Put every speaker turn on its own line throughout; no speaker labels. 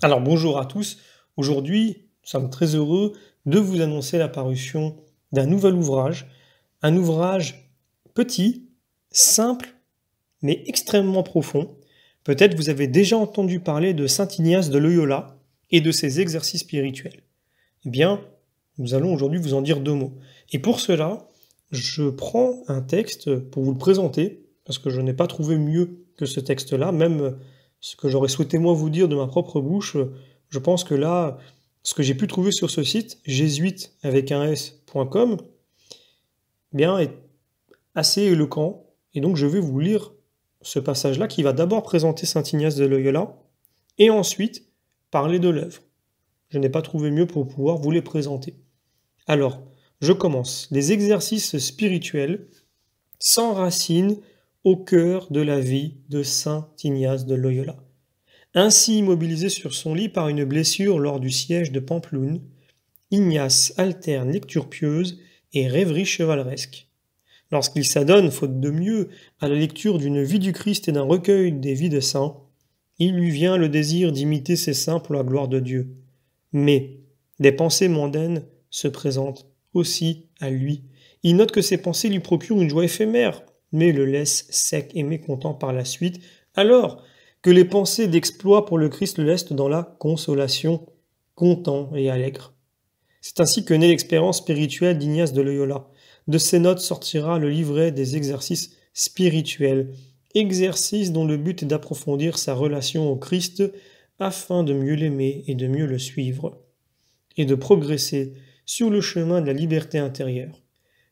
Alors bonjour à tous, aujourd'hui nous sommes très heureux de vous annoncer la parution d'un nouvel ouvrage, un ouvrage petit, simple, mais extrêmement profond. Peut-être vous avez déjà entendu parler de Saint Ignace de Loyola et de ses exercices spirituels. Eh bien, nous allons aujourd'hui vous en dire deux mots. Et pour cela, je prends un texte pour vous le présenter, parce que je n'ai pas trouvé mieux que ce texte-là, même ce que j'aurais souhaité moi vous dire de ma propre bouche, je pense que là, ce que j'ai pu trouver sur ce site, jésuite avec un s.com, bien, est assez éloquent, et donc je vais vous lire ce passage-là qui va d'abord présenter Saint Ignace de Loyola, et ensuite parler de l'œuvre. Je n'ai pas trouvé mieux pour pouvoir vous les présenter. Alors, je commence. Les exercices spirituels s'enracinent au cœur de la vie de Saint Ignace de Loyola. Ainsi immobilisé sur son lit par une blessure lors du siège de Pampelune, Ignace alterne lecture pieuse et rêverie chevaleresque. Lorsqu'il s'adonne, faute de mieux, à la lecture d'une vie du Christ et d'un recueil des vies de saints, il lui vient le désir d'imiter ces saints pour la gloire de Dieu. Mais des pensées mondaines se présentent aussi à lui. Il note que ces pensées lui procurent une joie éphémère, mais le laissent sec et mécontent par la suite, alors que les pensées d'exploit pour le Christ le laissent dans la consolation, content et allègre. C'est ainsi que naît l'expérience spirituelle d'Ignace de Loyola. De ses notes sortira le livret des exercices spirituels, exercices dont le but est d'approfondir sa relation au Christ afin de mieux l'aimer et de mieux le suivre, et de progresser sur le chemin de la liberté intérieure.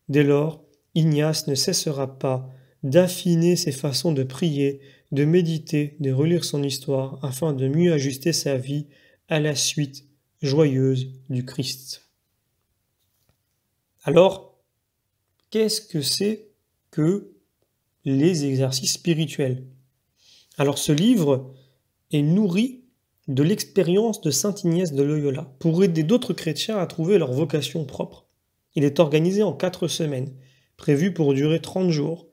Dès lors, Ignace ne cessera pas d'affiner ses façons de prier, de méditer, de relire son histoire, afin de mieux ajuster sa vie à la suite joyeuse du Christ. Alors, qu'est-ce que c'est que les exercices spirituels? Alors ce livre est nourri de l'expérience de Saint Ignace de Loyola pour aider d'autres chrétiens à trouver leur vocation propre. Il est organisé en 4 semaines, prévues pour durer 30 jours.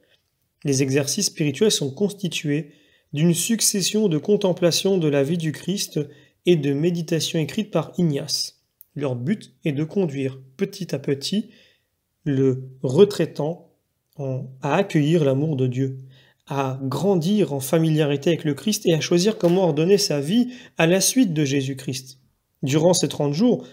Les exercices spirituels sont constitués d'une succession de contemplations de la vie du Christ et de méditations écrites par Ignace. Leur but est de conduire petit à petit le retraitant à accueillir l'amour de Dieu, à grandir en familiarité avec le Christ et à choisir comment ordonner sa vie à la suite de Jésus-Christ. Durant ces 30 jours,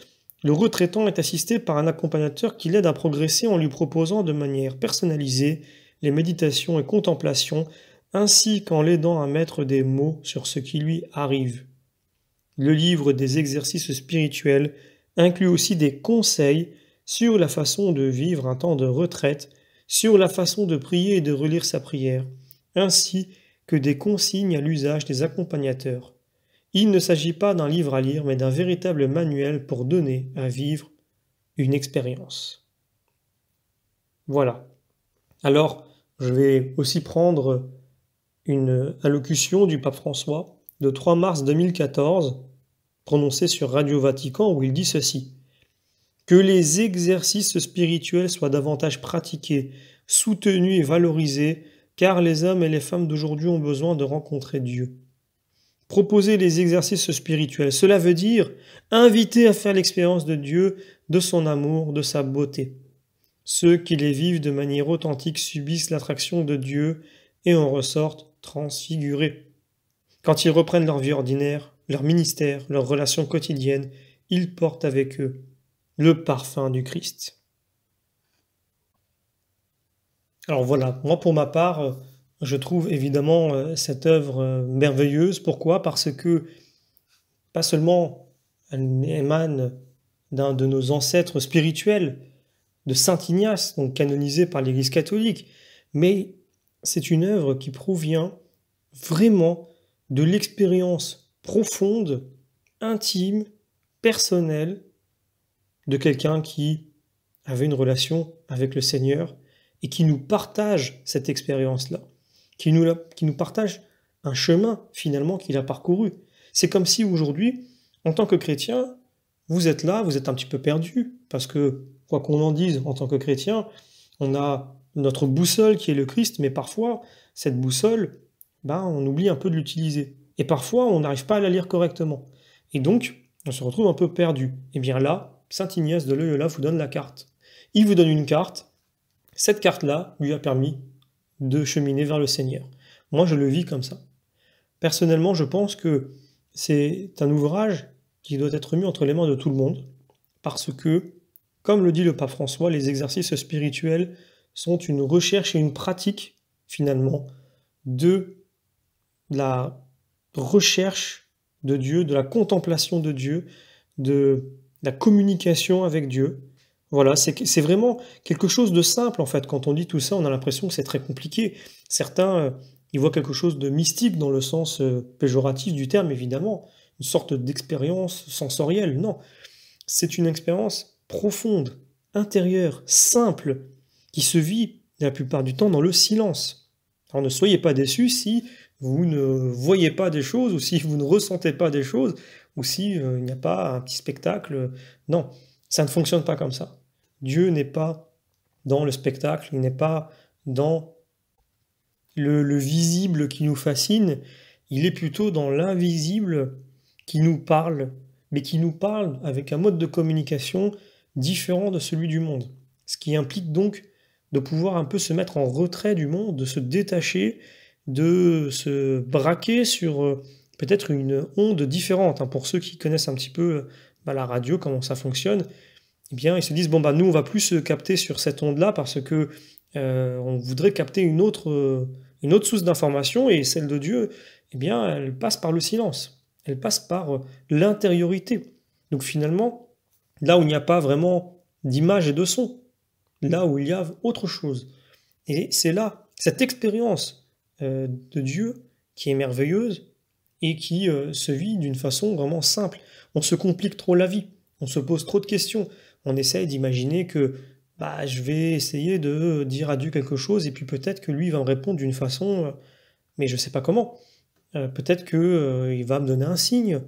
le retraitant est assisté par un accompagnateur qui l'aide à progresser en lui proposant de manière personnalisée les méditations et contemplations, ainsi qu'en l'aidant à mettre des mots sur ce qui lui arrive. Le livre des exercices spirituels inclut aussi des conseils sur la façon de vivre un temps de retraite, sur la façon de prier et de relire sa prière, ainsi que des consignes à l'usage des accompagnateurs. Il ne s'agit pas d'un livre à lire, mais d'un véritable manuel pour donner à vivre une expérience. Voilà. Alors, je vais aussi prendre une allocution du pape François de 3 mars 2014, prononcée sur Radio Vatican, où il dit ceci. Que les exercices spirituels soient davantage pratiqués, soutenus et valorisés, car les hommes et les femmes d'aujourd'hui ont besoin de rencontrer Dieu. Proposer les exercices spirituels, cela veut dire inviter à faire l'expérience de Dieu, de son amour, de sa beauté. Ceux qui les vivent de manière authentique subissent l'attraction de Dieu et en ressortent transfigurés. Quand ils reprennent leur vie ordinaire, leur ministère, leurs relations quotidiennes, ils portent avec eux le parfum du Christ. Alors voilà, moi pour ma part, je trouve évidemment cette œuvre merveilleuse. Pourquoi? Parce que pas seulement elle émane d'un de nos ancêtres spirituels, de Saint Ignace, donc canonisé par l'Église catholique, mais c'est une œuvre qui provient vraiment de l'expérience profonde, intime, personnelle de quelqu'un qui avait une relation avec le Seigneur et qui nous partage cette expérience-là, qui nous partage un chemin finalement qu'il a parcouru. C'est comme si aujourd'hui, en tant que chrétien, vous êtes là, vous êtes un petit peu perdu, parce que, quoi qu'on en dise, en tant que chrétien, on a notre boussole qui est le Christ, mais parfois, cette boussole, on oublie un peu de l'utiliser. Et parfois, on n'arrive pas à la lire correctement. Et donc, on se retrouve un peu perdu. Et bien là, saint Ignace de Loyola vous donne la carte. Il vous donne une carte. Cette carte-là lui a permis de cheminer vers le Seigneur. Moi, je le vis comme ça. Personnellement, je pense que c'est un ouvrage qui doit être mis entre les mains de tout le monde, parce que, comme le dit le pape François, les exercices spirituels sont une recherche et une pratique, finalement, de la recherche de Dieu, de la contemplation de Dieu, de la communication avec Dieu. Voilà, c'est vraiment quelque chose de simple, en fait. Quand on dit tout ça, on a l'impression que c'est très compliqué. Certains, ils voient quelque chose de mystique dans le sens péjoratif du terme, évidemment. Une sorte d'expérience sensorielle. Non, c'est une expérience profonde, intérieure, simple, qui se vit la plupart du temps dans le silence. Alors ne soyez pas déçus si vous ne voyez pas des choses, ou si vous ne ressentez pas des choses, ou si il n'y a pas un petit spectacle. Non, ça ne fonctionne pas comme ça. Dieu n'est pas dans le spectacle, il n'est pas dans le visible qui nous fascine, il est plutôt dans l'invisible qui nous parle, mais qui nous parle avec un mode de communication différent de celui du monde. Ce qui implique donc de pouvoir un peu se mettre en retrait du monde, de se détacher, de se braquer sur peut-être une onde différente. Pour ceux qui connaissent un petit peu la radio, comment ça fonctionne, eh bien, ils se disent, bon, nous, on va plus se capter sur cette onde-là parce que on voudrait capter une autre source d'information, et celle de Dieu, eh bien, elle passe par le silence. Elle passe par l'intériorité. Donc finalement, là où il n'y a pas vraiment d'image et de son, là où il y a autre chose. Et c'est là, cette expérience de Dieu qui est merveilleuse et qui se vit d'une façon vraiment simple. On se complique trop la vie, on se pose trop de questions, on essaye d'imaginer que je vais essayer de dire à Dieu quelque chose et puis peut-être que lui va me répondre d'une façon, mais je ne sais pas comment. Peut-être qu'il va me donner un signe,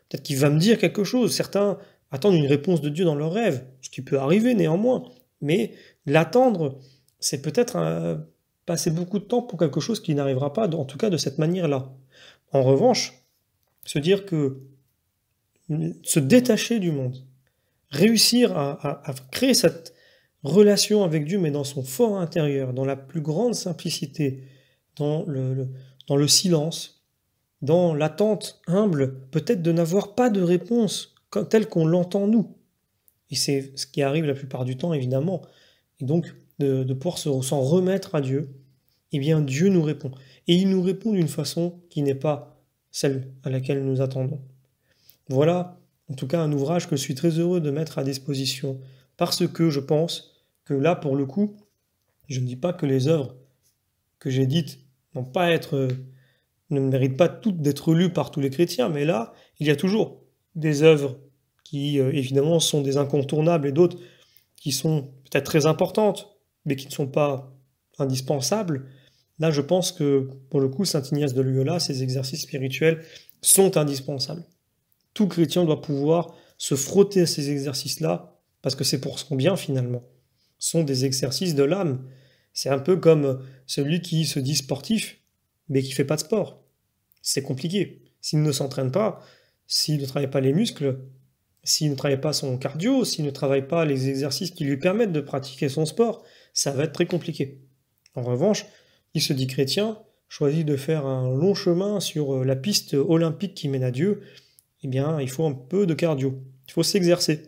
peut-être qu'il va me dire quelque chose. Certains attendent une réponse de Dieu dans leur rêve, ce qui peut arriver néanmoins, mais l'attendre, c'est peut-être passer beaucoup de temps pour quelque chose qui n'arrivera pas, en tout cas de cette manière-là. En revanche, se dire que se détacher du monde, réussir à créer cette relation avec Dieu, mais dans son fort intérieur, dans la plus grande simplicité, dans le silence, dans l'attente humble, peut-être de n'avoir pas de réponse telle qu'on l'entend nous. Et c'est ce qui arrive la plupart du temps, évidemment. Et donc, de pouvoir s'en remettre à Dieu, eh bien, Dieu nous répond. Et il nous répond d'une façon qui n'est pas celle à laquelle nous attendons. Voilà, en tout cas, un ouvrage que je suis très heureux de mettre à disposition, parce que je pense que là, pour le coup, je ne dis pas que les œuvres que j'ai dites ne méritent pas toutes d'être lues par tous les chrétiens, mais là, il y a toujours des œuvres qui, évidemment, sont des incontournables et d'autres qui sont peut-être très importantes, mais qui ne sont pas indispensables. Là, je pense que, pour le coup, saint Ignace de Loyola, ces exercices spirituels sont indispensables. Tout chrétien doit pouvoir se frotter à ces exercices-là, parce que c'est pour son bien, finalement. Ce sont des exercices de l'âme. C'est un peu comme celui qui se dit sportif, mais qui ne fait pas de sport. C'est compliqué. S'il ne s'entraîne pas, s'il ne travaille pas les muscles, s'il ne travaille pas son cardio, s'il ne travaille pas les exercices qui lui permettent de pratiquer son sport, ça va être très compliqué. En revanche, il se dit chrétien, choisit de faire un long chemin sur la piste olympique qui mène à Dieu, eh bien, il faut un peu de cardio. Il faut s'exercer.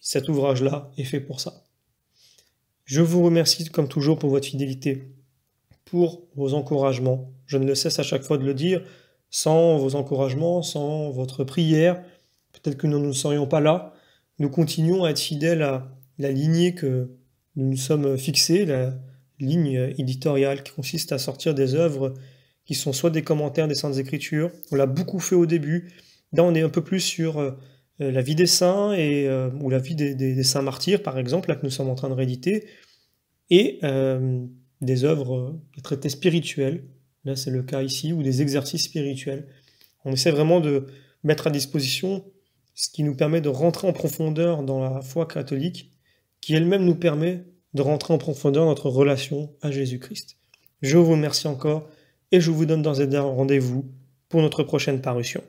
Cet ouvrage-là est fait pour ça. Je vous remercie comme toujours pour votre fidélité, pour vos encouragements. Je ne le cesse à chaque fois de le dire, sans vos encouragements, sans votre prière, peut-être que nous ne serions pas là. Nous continuons à être fidèles à la lignée que nous nous sommes fixée, la ligne éditoriale qui consiste à sortir des œuvres qui sont soit des commentaires des Saintes Écritures, on l'a beaucoup fait au début, là on est un peu plus sur la vie des saints ou la vie des saints martyrs par exemple, là que nous sommes en train de rééditer, et des œuvres, des traités spirituels, là c'est le cas ici, ou des exercices spirituels. On essaie vraiment de mettre à disposition ce qui nous permet de rentrer en profondeur dans la foi catholique, qui elle-même nous permet de rentrer en profondeur dans notre relation à Jésus-Christ. Je vous remercie encore, et je vous donne d'ores et déjà rendez-vous pour notre prochaine parution.